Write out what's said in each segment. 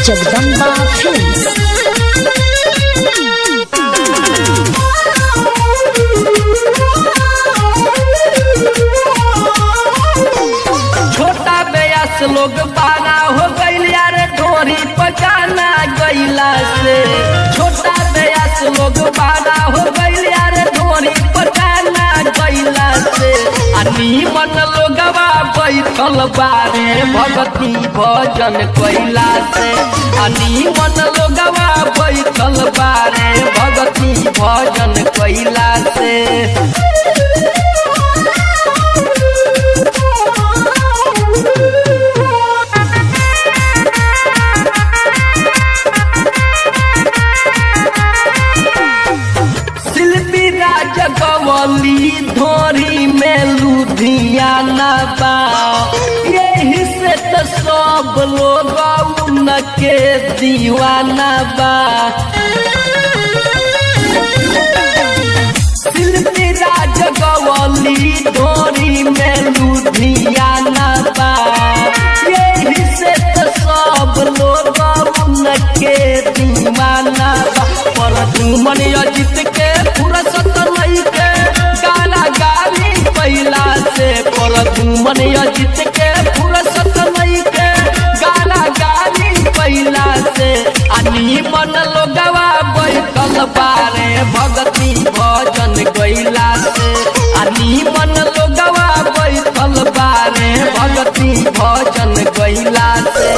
Jagdamba films. छोटा बेयास लोग बाना हो गईल यार ढोरी पकाना गईला से। छोटा बेयास लोग बाना हो गईल यार ढोरी पकाना गईला से। नीमन लोगवा बैठल बारे भगती भजन कइला से। नीमन लोगवा बैठल बारे भगती भजन कइला से। गवली धोरी में लुधियाना बा। यही से तो सब लोग उनके दीवाना बा। शिल्पी राज गवली धोरी में लुधियाना बा। यही से तो सब लोग उनके दीवाना बा। पर दुमन अजित के फुर्सत नहीं के गाना गाली पहिला से। पर दुमन अजित के फुर्सत नहीं के गाना गाली पहिला से। नीमन लोगवा बैठल बारे भगती भजन गइला से। नीमन लोगवा बैठल बारे भगती भजन गइला से।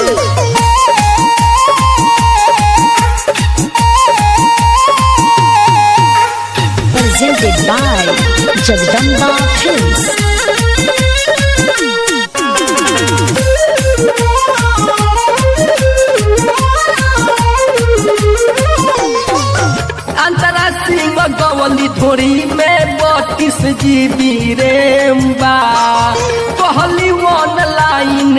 Presented by Jagdamba Films. अंतरराष्ट्रीय गवली थोड़ी में 32 GB रैम बा। कहली ऑनलाइन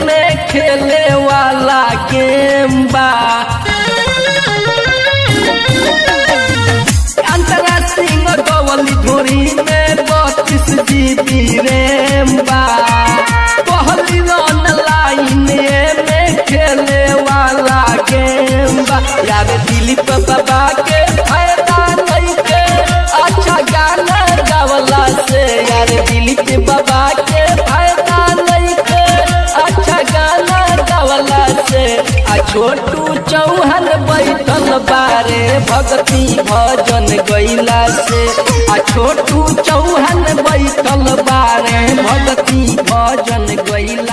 में खेले वाला गेम बा। अंतरराष्ट्रीय गवली थोड़ी में 32 GB रैम बा। कहली ऑनलाइन में खेले वाला गेम बा। यार दिलीप बाबा के फायदा नहीं के अच्छा गाना गावला से। यार दिलीप बाबा के फायदा नहीं के अच्छा गाना गावला से। छोटू चौहान बैठल बारे भगती भजन गइला से। छोटू चौहान बैठल बारे भगती भजन गइला।